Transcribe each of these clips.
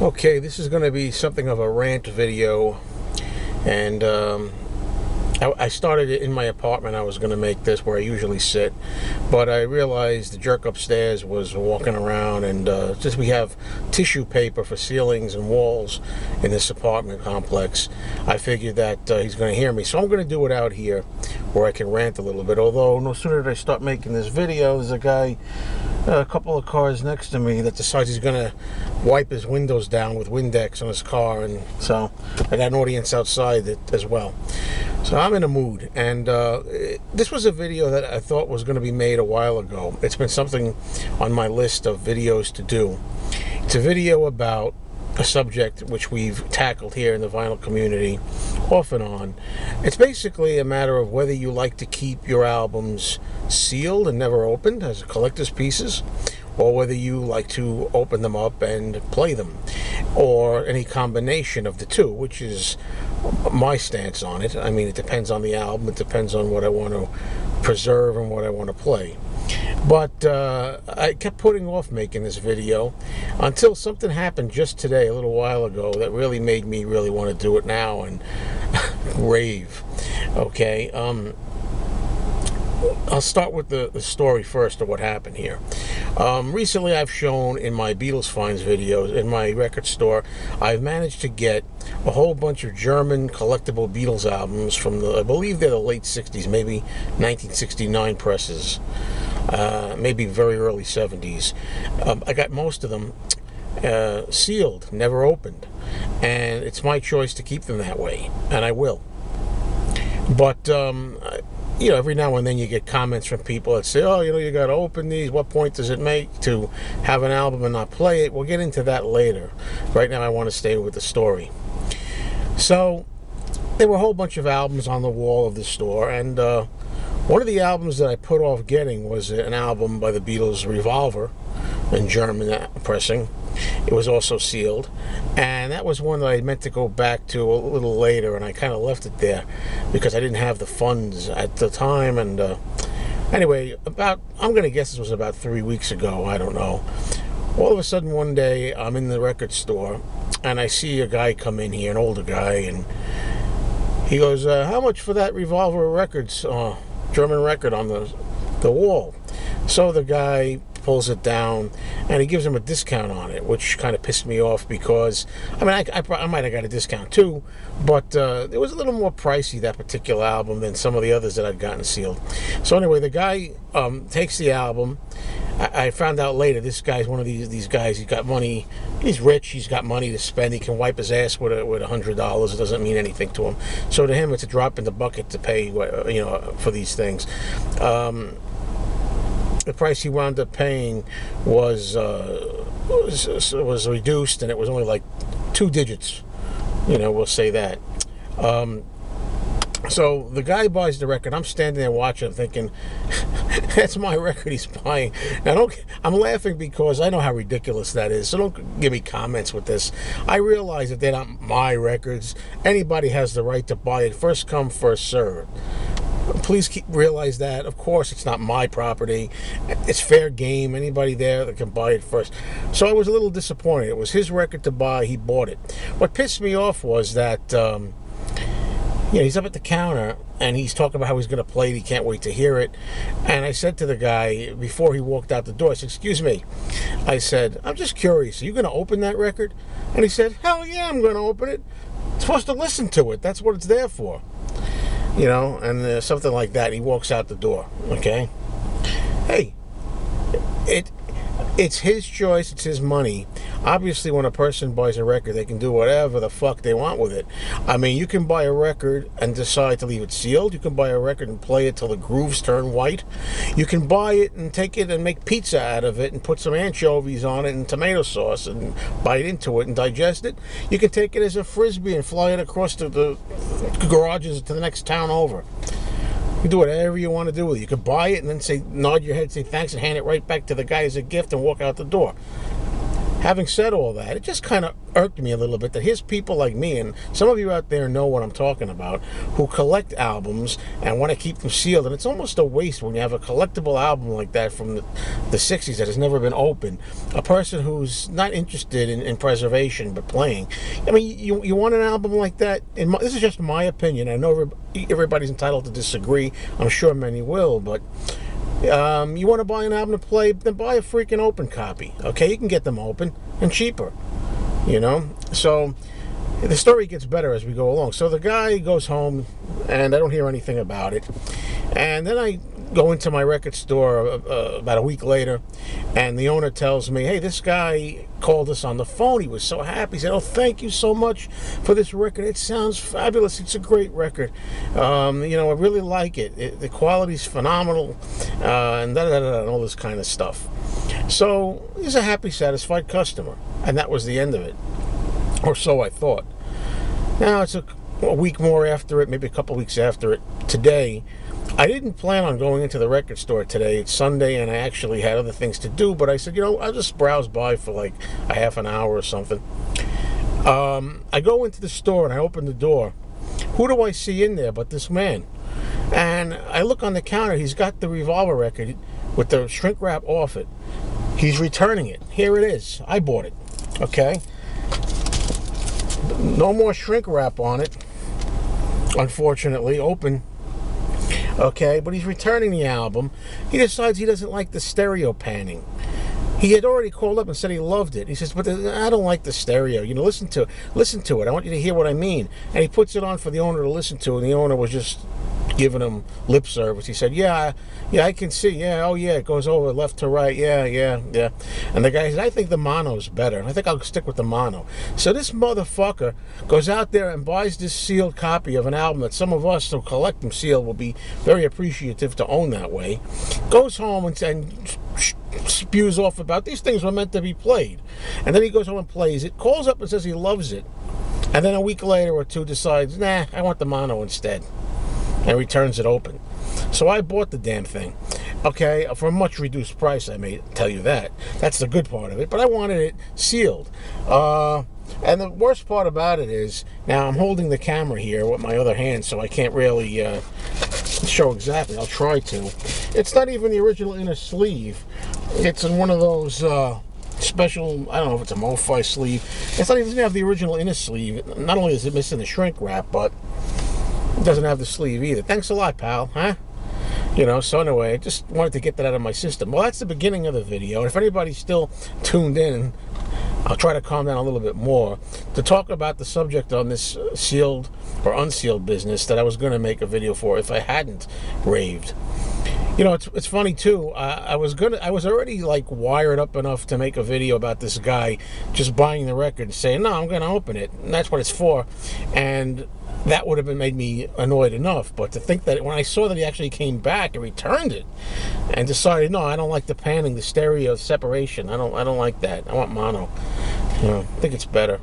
Okay, this is going to be something of a rant video, and I started it in my apartment. I was going to make this where I usually sit, but I realized the jerk upstairs was walking around, and since we have tissue paper for ceilings and walls in this apartment complex, I figured that he's going to hear me. So I'm going to do it out here where I can rant a little bit, although no sooner did I start making this video, there's a guy a couple of cars next to me that decides he's going to wipe his windows down with Windex on his car, and so I got an audience outside as well. So I'm in a mood, and this was a video that I thought was going to be made a while ago. It's been something on my list of videos to do. It's a video about a subject which we've tackled here in the vinyl community off and on. It's basically a matter of whether you like to keep your albums sealed and never opened as collector's pieces, or whether you like to open them up and play them, or any combination of the two, which is my stance on it. I mean, it depends on the album, it depends on what I want to preserve and what I want to play. But I kept putting off making this video until something happened just today, a little while ago, that really made me really want to do it now and rave. Okay, I'll start with the story first of what happened here. Recently I've shown in my Beatles Finds videos in my record store, I've managed to get a whole bunch of German collectible Beatles albums from I believe they're the late 60s, maybe 1969 presses, maybe very early 70s. I got most of them sealed, never opened, and it's my choice to keep them that way, and I will. But you know, every now and then you get comments from people that say, oh, you know, you got to open these. What point does it make to have an album and not play it? We'll get into that later. Right now I want to stay with the story. So there were a whole bunch of albums on the wall of the store, and one of the albums that I put off getting was an album by the Beatles, Revolver, in German pressing. It was also sealed, and that was one that I meant to go back to a little later, and I kind of left it there because I didn't have the funds at the time. And anyway, I'm going to guess this was about 3 weeks ago, I don't know. All of a sudden one day I'm in the record store and I see a guy come in here, an older guy, and he goes, how much for that Revolver Records German record on the wall? So the guy pulls it down and he gives him a discount on it, which kind of pissed me off because I mean I might have got a discount too, but it was a little more pricey, that particular album, than some of the others that I'd gotten sealed. So anyway, the guy takes the album. I found out later this guy's one of these guys. He's got money. He's rich. He's got money to spend. He can wipe his ass with $100. It doesn't mean anything to him. So to him, it's a drop in the bucket to pay, you know, for these things. The price he wound up paying was reduced, and it was only like 2 digits. You know, we'll say that. So the guy buys the record. I'm standing there watching, thinking, that's my record he's buying. Now, I'm laughing because I know how ridiculous that is, so don't give me comments with this. I realize that they're not my records. Anybody has the right to buy it. First come, first served. Please realize that. Of course, it's not my property. It's fair game. Anybody there that can buy it first. So I was a little disappointed. It was his record to buy. He bought it. What pissed me off was that you know, he's up at the counter and he's talking about how he's going to play it. He can't wait to hear it. And I said to the guy before he walked out the door, I said, excuse me. I said, I'm just curious. Are you going to open that record? And he said, hell yeah, I'm going to open it. I'm supposed to listen to it. That's what it's there for. You know, and something like that. He walks out the door, okay? Hey, it's his choice, it's his money. Obviously, when a person buys a record, they can do whatever the fuck they want with it. I mean, you can buy a record and decide to leave it sealed. You can buy a record and play it till the grooves turn white. You can buy it and take it and make pizza out of it and put some anchovies on it and tomato sauce and bite into it and digest it. You can take it as a frisbee and fly it across the garages to the next town over. You can do whatever you want to do with it. You can buy it and then nod your head, say thanks, and hand it right back to the guy as a gift and walk out the door. having said all that, it just kind of irked me a little bit that here's people like me, and some of you out there know what I'm talking about, who collect albums and want to keep them sealed. And it's almost a waste when you have a collectible album like that from the 60s that has never been opened. A person who's not interested in preservation but playing. I mean, you want an album like that? This is just my opinion. I know everybody's entitled to disagree. I'm sure many will, but you want to buy an album to play, then buy a freaking open copy. Okay, you can get them open and cheaper, you know. So the story gets better as we go along. So the guy goes home, and I don't hear anything about it. And then I go into my record store about a week later, and the owner tells me, hey, this guy called us on the phone. He was so happy. He said, oh, thank you so much for this record. It sounds fabulous. It's a great record. You know, I really like it. The quality's phenomenal, and and all this kind of stuff. So he's a happy, satisfied customer, and that was the end of it. Or so I thought. Now it's a week more after it, maybe a couple weeks after it. Today, I didn't plan on going into the record store today. It's Sunday, and I actually had other things to do, but I said, you know, I'll just browse by for like a half an hour or something. I go into the store, and I open the door. Who do I see in there but this man? And I look on the counter. He's got the Revolver record with the shrink wrap off it. He's returning it. Here it is. I bought it. Okay? No more shrink wrap on it, unfortunately, open. Okay, but he's returning the album. He decides he doesn't like the stereo panning. He had already called up and said he loved it. He says, but I don't like the stereo. You know, listen to it. I want you to hear what I mean. And he puts it on for the owner to listen to, and the owner was just giving him lip service. He said, yeah, I can see. Yeah, oh yeah, it goes over left to right. Yeah. And the guy said, I think the mono's better. I think I'll stick with the mono. So this motherfucker goes out there and buys this sealed copy of an album that some of us who collect them sealed will be very appreciative to own that way. Goes home and spews off about these things were meant to be played. And then he goes home and plays it, calls up and says he loves it. And then a week later or two decides, nah, I want the mono instead. And returns it open. So I bought the damn thing. Okay, for a much reduced price, I may tell you that. That's the good part of it. But I wanted it sealed. And the worst part about it is, now I'm holding the camera here with my other hand, so I can't really show exactly. I'll try to. It's not even the original inner sleeve. It's in one of those special, I don't know if it's a MoFi sleeve. It's not even, it doesn't have the original inner sleeve. Not only is it missing the shrink wrap, but it doesn't have the sleeve either. Thanks a lot, pal, huh? You know, so anyway, I just wanted to get that out of my system. Well, that's the beginning of the video. And if anybody's still tuned in, I'll try to calm down a little bit more to talk about the subject on this sealed or unsealed business that I was going to make a video for if I hadn't raved. You know, it's funny too. I was already like wired up enough to make a video about this guy just buying the record and saying, no, I'm going to open it, and that's what it's for. And that would have made me annoyed enough. But to think that when I saw that he actually came back and returned it and decided, no, I don't like the panning, the stereo separation. I don't like that. I want mono. You know, I think it's better.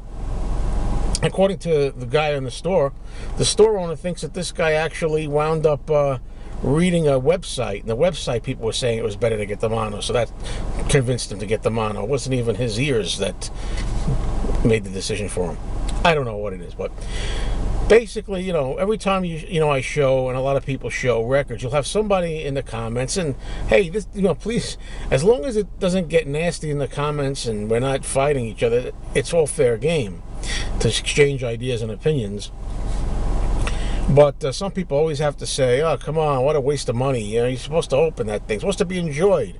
According to the guy in the store owner thinks that this guy actually wound up reading a website, and the website people were saying it was better to get the mono, so that convinced him to get the mono. It wasn't even his ears that made the decision for him. I don't know what it is, but basically, you know, every time I show, and a lot of people show records, you'll have somebody in the comments, and hey, this, you know, please, as long as it doesn't get nasty in the comments and we're not fighting each other, it's all fair game to exchange ideas and opinions. But some people always have to say, oh, come on, what a waste of money. You know, you're supposed to open that thing. It's supposed to be enjoyed.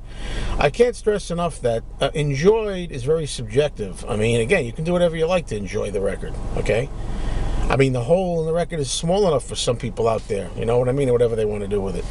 I can't stress enough that enjoyed is very subjective. I mean, again, you can do whatever you like to enjoy the record, okay? I mean, the hole in the record is small enough for some people out there. You know what I mean? Or whatever they want to do with it.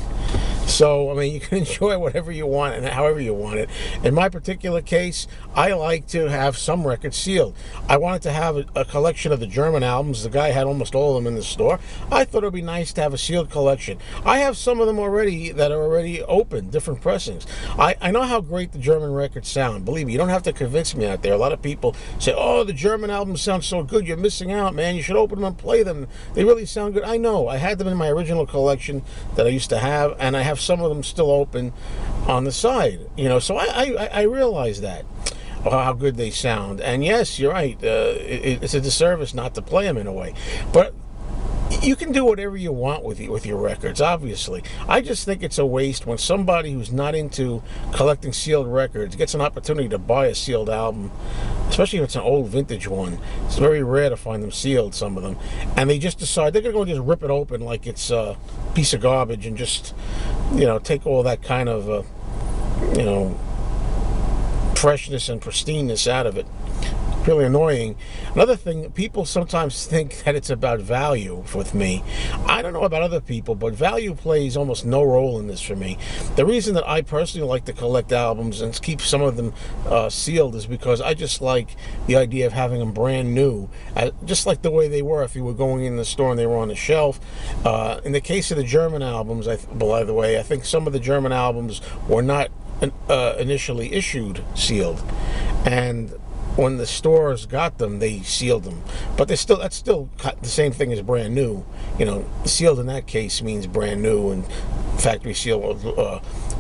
So, I mean, you can enjoy whatever you want and however you want it. In my particular case, I like to have some records sealed. I wanted to have a collection of the German albums. The guy had almost all of them in the store. I thought it would be nice to have a sealed collection. I have some of them already that are already open, different pressings. I know how great the German records sound. Believe me, you don't have to convince me out there. A lot of people say, oh, the German albums sound so good. You're missing out, man. You should open them and play them. They really sound good. I know. I had them in my original collection that I used to have, and I have some of them still open on the side, you know, so I realize that. how good they sound. And yes, you're right. It's a disservice not to play them in a way, but you can do whatever you want with your records, obviously. I just think it's a waste when somebody who's not into collecting sealed records gets an opportunity to buy a sealed album, especially if it's an old vintage one. It's very rare to find them sealed, some of them. And they just decide they're going to go and just rip it open like it's a piece of garbage and just, take all that kind of, freshness and pristineness out of it. Really annoying. Another thing, people sometimes think that it's about value with me. I don't know about other people, but value plays almost no role in this for me. The reason that I personally like to collect albums and keep some of them sealed is because I just like the idea of having them brand new, just like the way they were if you were going in the store and they were on the shelf. In the case of the German albums, by the way, I think some of the German albums were not initially issued sealed, and when the stores got them, they sealed them. But that's still the same thing as brand new. Sealed in that case means brand new and factory sealed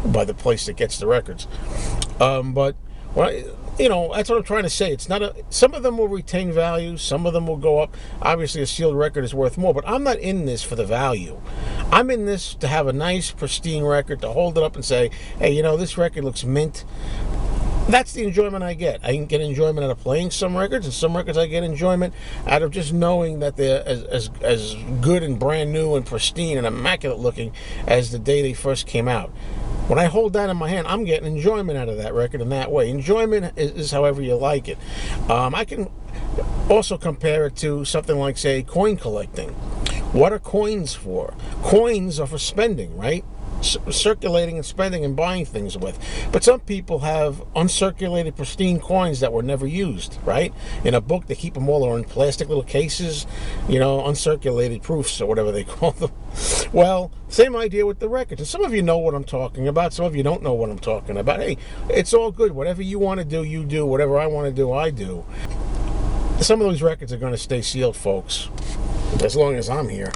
by the place that gets the records. But that's what I'm trying to say. It's not some of them will retain value, some of them will go up. Obviously, a sealed record is worth more, but I'm not in this for the value. I'm in this to have a nice, pristine record, to hold it up and say, hey, this record looks mint. That's the enjoyment I get. I can get enjoyment out of playing some records, and some records I get enjoyment out of just knowing that they're as good and brand new and pristine and immaculate looking as the day they first came out. When I hold that in my hand, I'm getting enjoyment out of that record in that way. Enjoyment is however you like it. I can also compare it to something like, say, coin collecting. What are coins for? Coins are for spending, right? Circulating and spending and buying things with. But some people have uncirculated, pristine coins that were never used, right? In a book, they keep them all, or in plastic little cases, uncirculated proofs or whatever they call them. Well, same idea with the records. And some of you know what I'm talking about. Some of you don't know what I'm talking about. Hey, it's all good. Whatever you want to do, you do. Whatever I want to do, I do. Some of those records are going to stay sealed, folks, as long as I'm here.